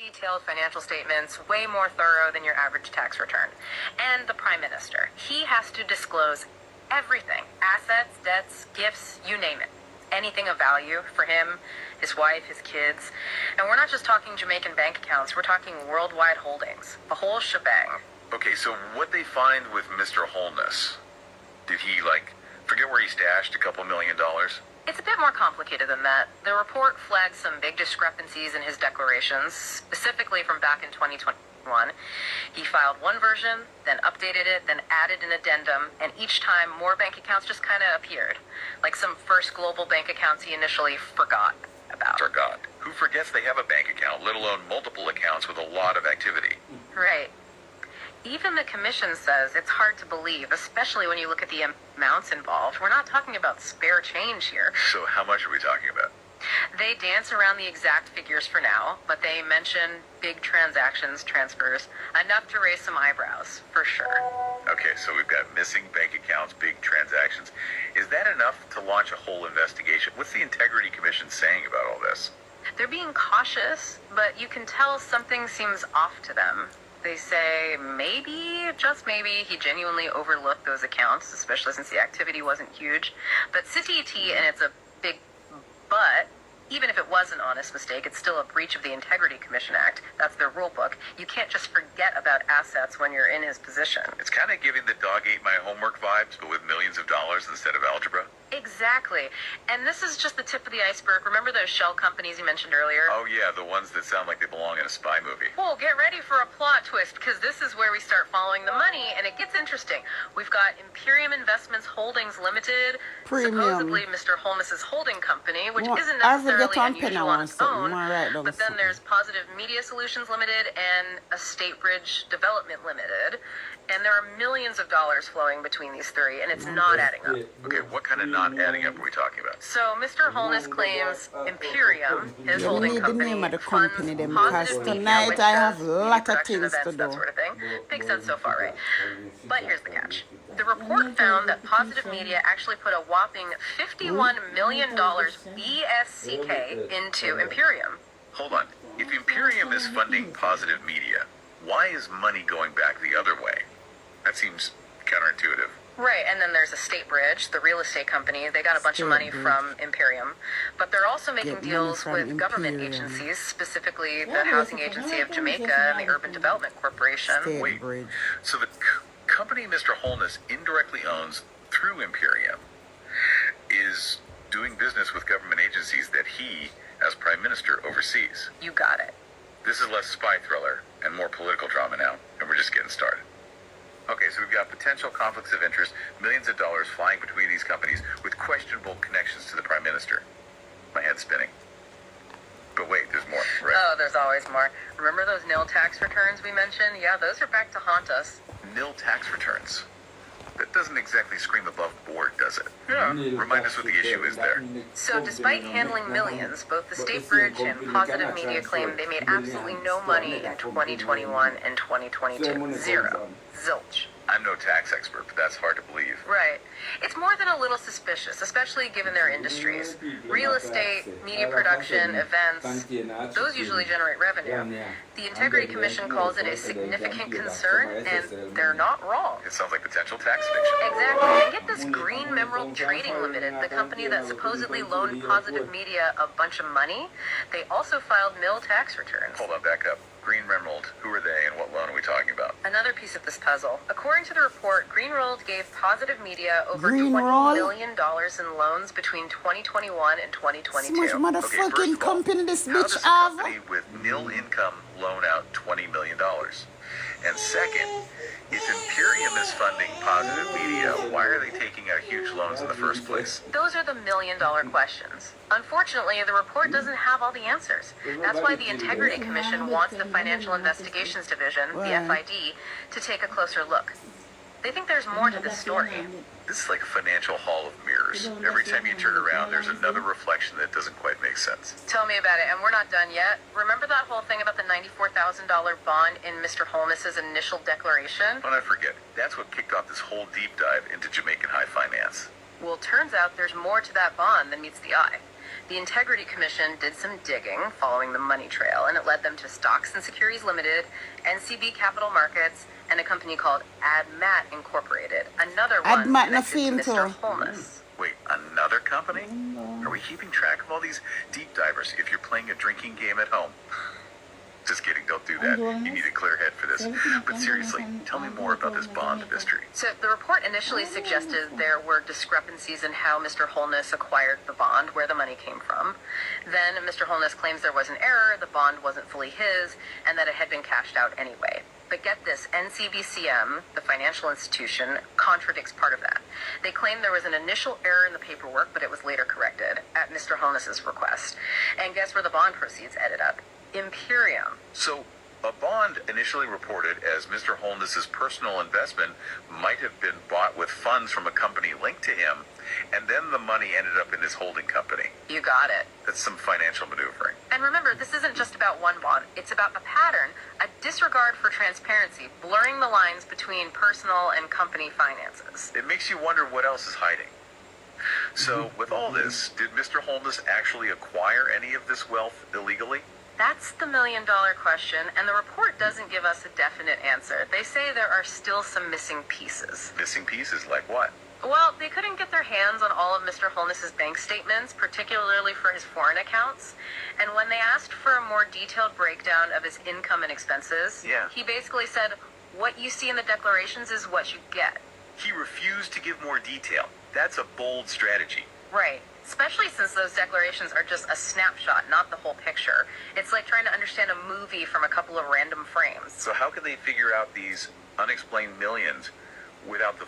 Detailed financial statements, way more thorough than your average tax return. And the Prime Minister, he has to disclose everything: assets, debts, gifts, you name it. Anything of value for him, his wife, his kids. And we're not just talking Jamaican bank accounts, we're talking worldwide holdings, the whole shebang. Okay, so what they find with Mr. Holness? Did he, forget where he stashed a couple $1 million? It's a bit more complicated than that. The report flagged some big discrepancies in his declarations, specifically from back in 2021. He filed one version, then updated it, then added an addendum, and each time more bank accounts just kind of appeared, like some First Global bank accounts he initially forgot about. Forgot? Who forgets they have a bank account, let alone multiple accounts with a lot of activity? Right. Even the commission says it's hard to believe, especially when you look at the amounts involved. We're not talking about spare change here. So how much are we talking about? They dance around the exact figures for now, but they mention big transactions, transfers, enough to raise some eyebrows, for sure. Okay, so we've got missing bank accounts, big transactions. Is that enough to launch a whole investigation? What's the Integrity Commission saying about all this? They're being cautious, but you can tell something seems off to them. They say maybe, just maybe, he genuinely overlooked those accounts, especially since the activity wasn't huge. But CTT, and it's a big but, even if it was an honest mistake, it's still a breach of the Integrity Commission Act. That's their rule book. You can't just forget about assets when you're in his position. It's kind of giving the dog ate my homework vibes, but with millions of dollars instead of algebra. Exactly. And this is just the tip of the iceberg. Remember those shell companies you mentioned earlier? Oh yeah, the ones that sound like they belong in a spy movie. Well, get ready for a plot twist, because this is where we start following the money, and it gets interesting. We've got Imperium Investments Holdings Limited, supposedly Mr. Holness's holding company, which isn't necessarily unusual on its own. But then there's Positive Media Solutions Limited and Estate Bridge Development Limited. And there are millions of dollars flowing between these three, and it's not adding up. Okay, what kind of not adding up are we talking about? So Mr. Holness claims Imperium, his holding company, funds Positive Media, which does TV production events, that sort of thing. Makes sense so far, right? But here's the catch. The report found that Positive Media actually put a whopping $51 million BSCK into Imperium. Hold on. If Imperium is funding Positive Media, why is money going back the other way? That seems counterintuitive. Right, and then there's Estate Bridge, the real estate company. They got a bunch of money from Imperium. But they're also making deals with government agencies, specifically the Housing Agency of Jamaica and the Urban Development Corporation. Wait, so the company Mr. Holness indirectly owns through Imperium is doing business with government agencies that he, as Prime Minister, oversees. You got it. This is less spy thriller and more political drama now, and we're just getting started. Okay, so we've got potential conflicts of interest, millions of dollars flying between these companies with questionable connections to the Prime Minister. My head's spinning. But wait, there's more, right? Oh, there's always more. Remember those nil tax returns we mentioned? Yeah, those are back to haunt us. Nil tax returns? That doesn't exactly scream above board, does it? Yeah. Remind us what the issue is there. So despite handling millions, both the Estate Bridge and Positive Media claim they made absolutely no money in 2021 and 2022. Zero. Zilch. I'm no tax expert, but that's hard to believe. Right. It's more than a little suspicious, especially given their industries. Real estate, media production, events, those usually generate revenue. The Integrity Commission calls it a significant concern, and they're not wrong. It sounds like potential tax evasion. Exactly. And get this, Green Emerald Trading Limited, the company that supposedly loaned Positive Media a bunch of money, they also filed nil tax returns. Hold on, back up. Green Emerald, who are they and what loan are we talking about? Another piece of this puzzle. According to the report, Green Emerald gave Positive Media over $20 million in loans between 2021 and 2022. So much motherfucking company this bitch have. How does a company with nil income loan out $20 million? And second, if Imperium is funding Positive Media, why are they taking out huge loans in the first place? Those are the million-dollar questions. Unfortunately, the report doesn't have all the answers. That's why the Integrity Commission wants the Financial Investigations Division, the FID, to take a closer look. They think there's more to this story. This is like a financial hall of mirrors. Every time you turn around, there's another reflection that doesn't quite make sense. Tell me about it, and we're not done yet. Remember that whole thing about the $94,000 bond in Mr. Holness's initial declaration? Don't I forget, that's what kicked off this whole deep dive into Jamaican high finance. Well, turns out there's more to that bond than meets the eye. The Integrity Commission did some digging following the money trail, and it led them to Stocks and Securities Limited, NCB Capital Markets, and a company called AdMat Incorporated. Another one AdMat connected to na Mr. film Holness. Wait, another company? Are we keeping track of all these deep divers if you're playing a drinking game at home? Just kidding, don't do that. You need a clear head for this. But seriously, tell me more about this bond mystery. So the report initially suggested there were discrepancies in how Mr. Holness acquired the bond, where the money came from. Then Mr. Holness claims there was an error, the bond wasn't fully his, and that it had been cashed out anyway. But get this, NCBCM, the financial institution, contradicts part of that. They claim there was an initial error in the paperwork, but it was later corrected at Mr. Holness's request. And guess where the bond proceeds ended up? Imperium. So, a bond initially reported as Mr. Holness's personal investment might have been bought with funds from a company linked to him, and then the money ended up in his holding company. You got it. That's some financial maneuvering. And remember, this isn't just about one bond. It's about a pattern, a disregard for transparency, blurring the lines between personal and company finances. It makes you wonder what else is hiding. So, with all this, did Mr. Holness actually acquire any of this wealth illegally? That's the million-dollar question, and the report doesn't give us a definite answer. They say there are still some missing pieces. Missing pieces like what? Well, they couldn't get their hands on all of Mr. Holness's bank statements, particularly for his foreign accounts. And when they asked for a more detailed breakdown of his income and expenses, he basically said, what you see in the declarations is what you get. He refused to give more detail. That's a bold strategy. Right. Especially since those declarations are just a snapshot, not the whole picture. It's like trying to understand a movie from a couple of random frames. So how can they figure out these unexplained millions without the